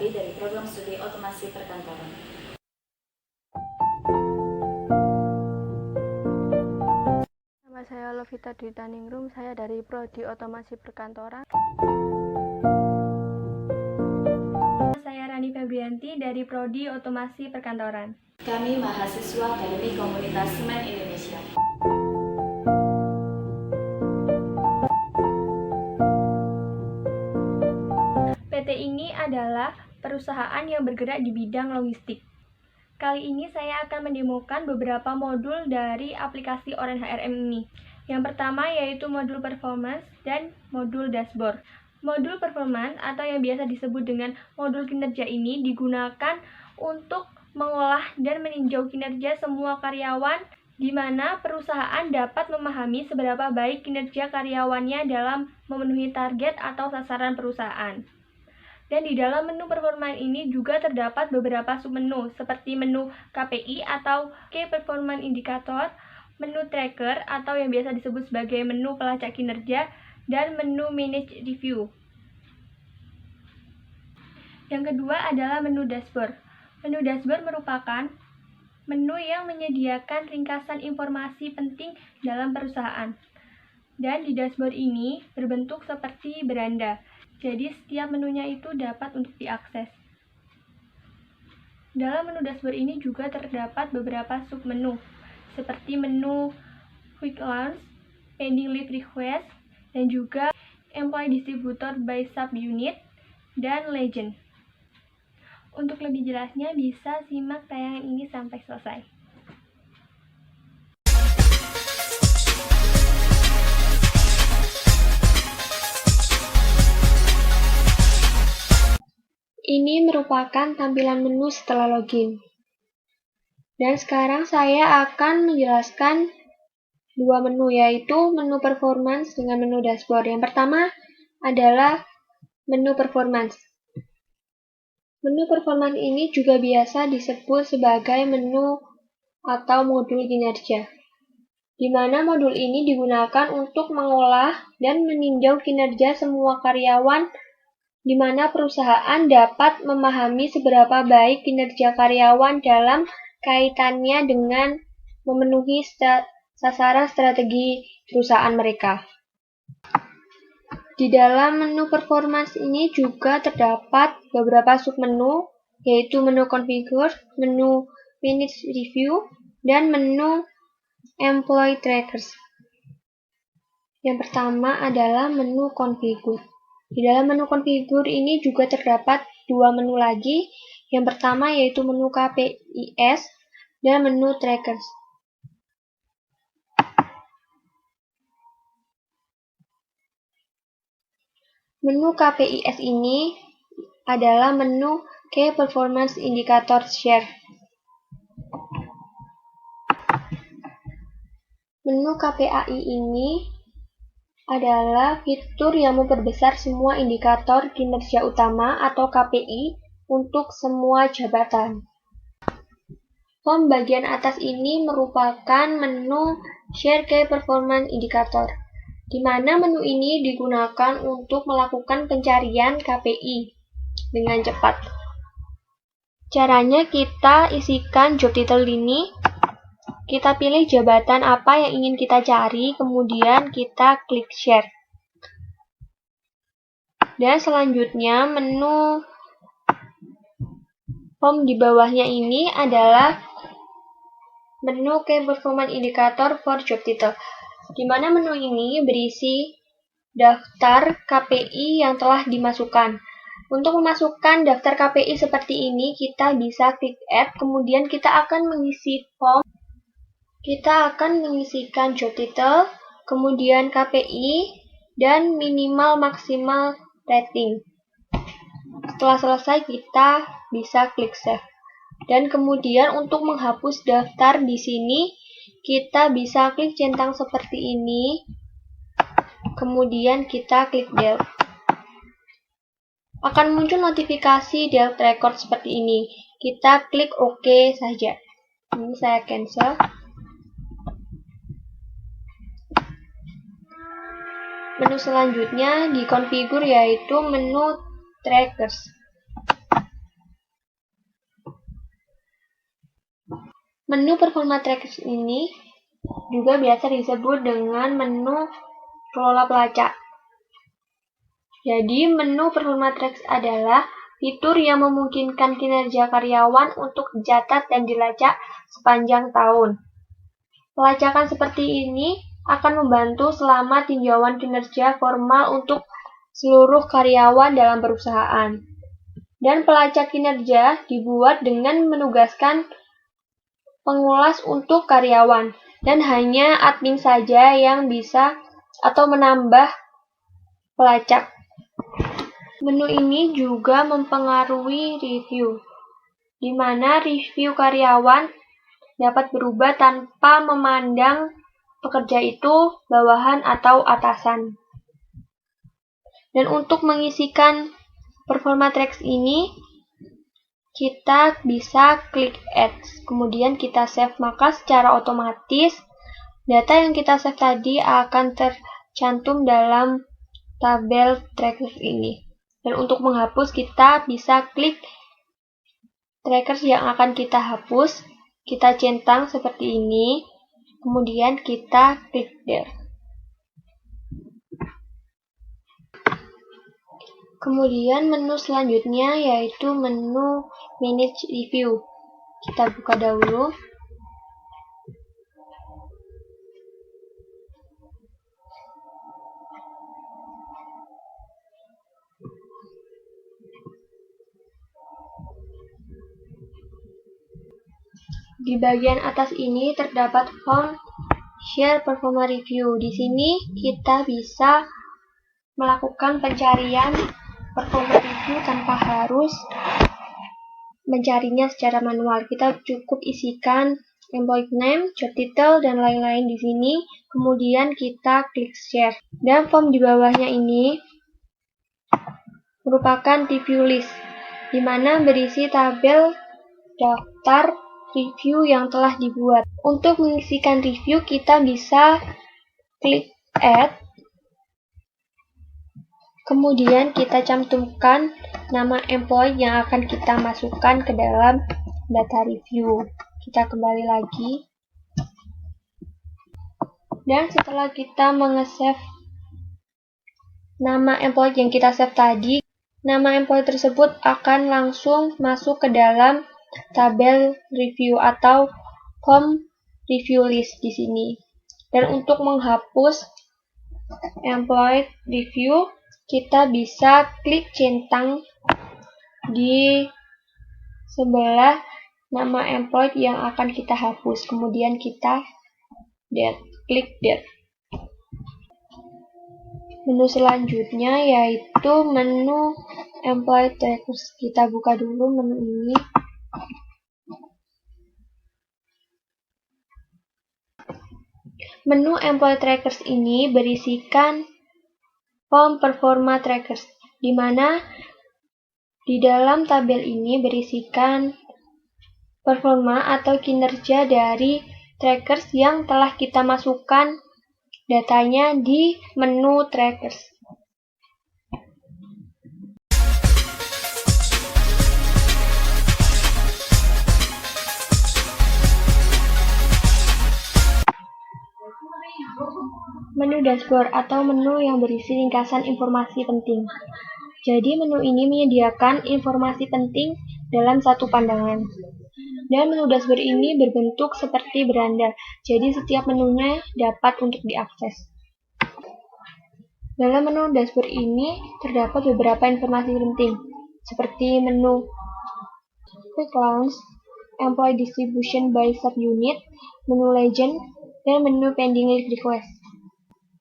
Febrianti dari Program Studi Otomasi Perkantoran. Nama saya Lovita Dwi Taningrum, saya dari Prodi Otomasi Perkantoran. Saya Rani Febrianti dari Prodi Otomasi Perkantoran. Kami mahasiswa Akademi Komunitas Semen Indonesia. PT ini adalah perusahaan yang bergerak di bidang logistik. Kali ini saya akan mendemokan beberapa modul dari aplikasi Orange HRM ini. Yang pertama yaitu modul performance dan modul dashboard. Modul performance atau yang biasa disebut dengan modul kinerja ini digunakan untuk mengolah dan meninjau kinerja semua karyawan, di mana perusahaan dapat memahami seberapa baik kinerja karyawannya dalam memenuhi target atau sasaran perusahaan. Dan di dalam menu performance ini juga terdapat beberapa submenu seperti menu KPI atau Key Performance Indicator, menu tracker atau yang biasa disebut sebagai menu pelacak kinerja, dan menu manage review. Yang kedua adalah menu dashboard. Menu dashboard merupakan menu yang menyediakan ringkasan informasi penting dalam perusahaan. Dan di dashboard ini berbentuk seperti beranda. Jadi setiap menunya itu dapat untuk diakses. Dalam menu dashboard ini juga terdapat beberapa submenu seperti menu Quick Launch, Pending Leave Request, dan juga Employee Distributor by Subunit, dan Legend. Untuk lebih jelasnya bisa simak tayangan ini sampai selesai. Ini merupakan tampilan menu setelah login. Dan sekarang saya akan menjelaskan dua menu, yaitu menu performance dengan menu dashboard. Yang pertama adalah menu performance. Menu performance ini juga biasa disebut sebagai menu atau modul kinerja, di mana modul ini digunakan untuk mengolah dan meninjau kinerja semua karyawan, di mana perusahaan dapat memahami seberapa baik kinerja karyawan dalam kaitannya dengan memenuhi sasaran strategi perusahaan mereka. Di dalam menu performance ini juga terdapat beberapa submenu, yaitu menu configure, menu manage review, dan menu employee trackers. Yang pertama adalah menu configure. Di dalam menu configure ini juga terdapat dua menu lagi. Yang pertama yaitu menu KPIs dan menu trackers. Menu KPIs ini adalah menu Key Performance Indicator Share. Menu KPAI ini adalah fitur yang memperbesar semua indikator kinerja utama atau KPI untuk semua jabatan. Form bagian atas ini merupakan menu Share Key Performance Indicator, di mana menu ini digunakan untuk melakukan pencarian KPI dengan cepat. Caranya kita isikan job title ini, kita pilih jabatan apa yang ingin kita cari, kemudian kita klik share. Dan selanjutnya menu form di bawahnya ini adalah menu Key Performance Indicator for Job Title, di mana menu ini berisi daftar KPI yang telah dimasukkan. Untuk memasukkan daftar KPI seperti ini, kita bisa klik add, kemudian kita akan mengisi form. Kita akan mengisikan job title, kemudian KPI, dan minimal maksimal rating. Setelah selesai, kita bisa klik save. Dan kemudian untuk menghapus daftar di sini, kita bisa klik centang seperti ini, kemudian kita klik delete. Akan muncul notifikasi delete record seperti ini. Kita klik OK saja. Ini saya cancel. Menu selanjutnya di configure yaitu menu trackers. Menu performa trackers ini juga biasa disebut dengan menu kelola pelacak. Jadi, menu performa trackers adalah fitur yang memungkinkan kinerja karyawan untuk dicatat dan dilacak sepanjang tahun. Pelacakan seperti ini akan membantu selama tinjauan kinerja formal untuk seluruh karyawan dalam perusahaan. Dan pelacak kinerja dibuat dengan menugaskan pengulas untuk karyawan, dan hanya admin saja yang bisa atau menambah pelacak. Menu ini juga mempengaruhi review, di mana review karyawan dapat berubah tanpa memandang pekerja itu bawahan atau atasan. Dan untuk mengisikan performa tracks ini, kita bisa klik add, kemudian kita save, maka secara otomatis data yang kita save tadi akan tercantum dalam tabel trackers ini. Dan untuk menghapus, kita bisa klik trackers yang akan kita hapus, kita centang seperti ini, kemudian kita klik there. Kemudian menu selanjutnya yaitu menu Manage Review. Kita buka dahulu. Di bagian atas ini terdapat form Share Performa Review. Di sini kita bisa melakukan pencarian performa review tanpa harus mencarinya secara manual. Kita cukup isikan employee name, job title, dan lain-lain di sini. Kemudian kita klik share. Dan form di bawahnya ini merupakan review list, di mana berisi tabel daftar review yang telah dibuat. Untuk mengisikan review, kita bisa klik add, kemudian kita cantumkan nama employee yang akan kita masukkan ke dalam data review. Kita kembali lagi, dan setelah kita menge-save nama employee yang kita save tadi, nama employee tersebut akan langsung masuk ke dalam tabel review atau form review list di sini. Dan untuk menghapus employee review, kita bisa klik centang di sebelah nama employee yang akan kita hapus, kemudian kita klik delete. Menu selanjutnya yaitu menu employee trackers. Kita buka dulu menu ini. Menu employee trackers ini berisikan form performa trackers, di mana di dalam tabel ini berisikan performa atau kinerja dari trackers yang telah kita masukkan datanya di menu trackers. Menu dashboard atau menu yang berisi ringkasan informasi penting. Jadi menu ini menyediakan informasi penting dalam satu pandangan. Dan menu dashboard ini berbentuk seperti beranda, jadi setiap menunya dapat untuk diakses. Dalam menu dashboard ini terdapat beberapa informasi penting, seperti menu Quick Launch, Employee Distribution by Subunit, menu Legend, dan menu Pending Lead Request.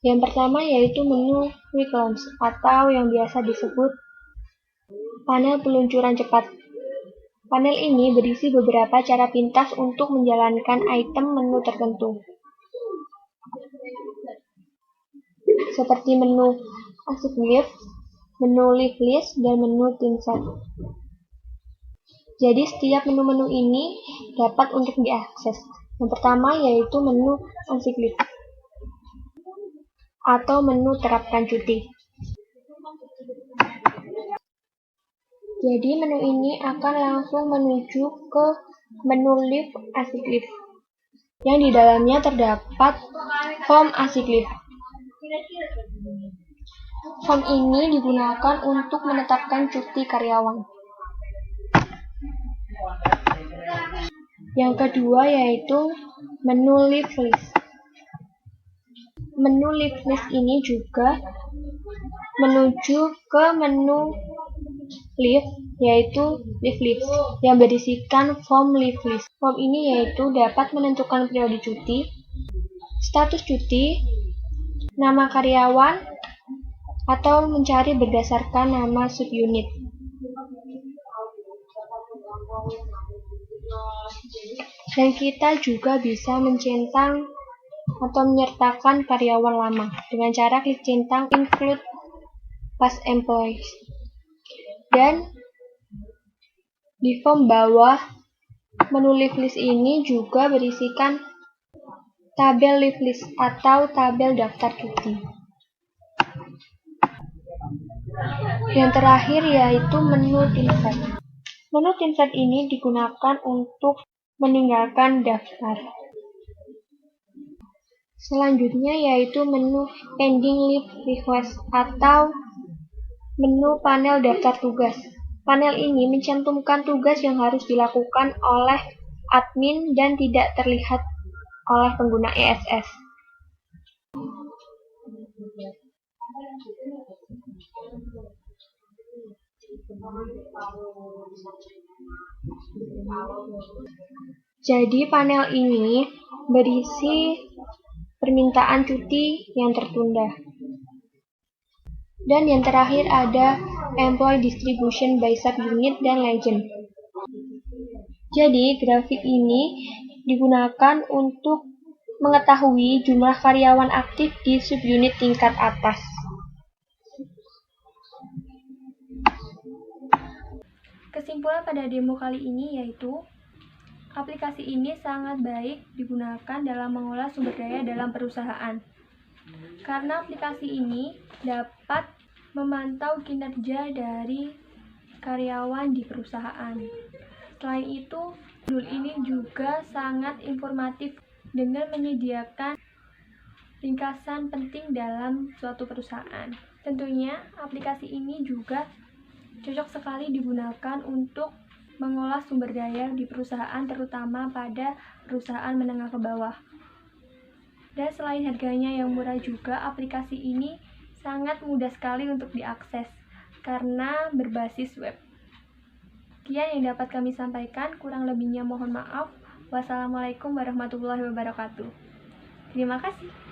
Yang pertama yaitu menu Quick Launch atau yang biasa disebut panel peluncuran cepat. Panel ini berisi beberapa cara pintas untuk menjalankan item menu tertentu, seperti menu Active List, menu Live List, dan menu Team Set. Jadi setiap menu-menu ini dapat untuk diakses. Yang pertama yaitu menu Active List atau menu terapkan cuti. Jadi menu ini akan langsung menuju ke menu Live Active List. yang di dalamnya terdapat form acyclic. Form ini digunakan untuk menetapkan cuti karyawan. Yang kedua yaitu menu leave list. Menu leave list ini juga menuju ke menu leave, yaitu leave list, yang berisikan form leave list. Form ini yaitu dapat menentukan periode cuti, status cuti, nama karyawan, atau mencari berdasarkan nama subunit. Dan kita juga bisa mencentang atau menyertakan karyawan lama dengan cara klik centang include past employees. Dan di form bawah menu leave list ini juga berisikan tabel leave list atau tabel daftar cuti. Yang terakhir yaitu menu insert. Menu insert ini digunakan untuk meninggalkan daftar. Selanjutnya yaitu menu pending leave request atau menu panel daftar tugas. Panel ini mencantumkan tugas yang harus dilakukan oleh admin dan tidak terlihat oleh pengguna ESS. Jadi panel ini berisi permintaan cuti yang tertunda. Dan yang terakhir ada employee distribution by subunit dan legend. Jadi grafik ini digunakan untuk mengetahui jumlah karyawan aktif di subunit tingkat atas. Kesimpulan pada demo kali ini yaitu aplikasi ini sangat baik digunakan dalam mengolah sumber daya dalam perusahaan. Karena aplikasi ini dapat memantau kinerja dari karyawan di perusahaan. Selain itu, modul ini juga sangat informatif dengan menyediakan ringkasan penting dalam suatu perusahaan. Tentunya aplikasi ini juga cocok sekali digunakan untuk mengolah sumber daya di perusahaan, terutama pada perusahaan menengah ke bawah. Dan selain harganya yang murah juga, aplikasi ini sangat mudah sekali untuk diakses karena berbasis web. Sekian yang dapat kami sampaikan, kurang lebihnya mohon maaf. Wassalamualaikum warahmatullahi wabarakatuh. Terima kasih.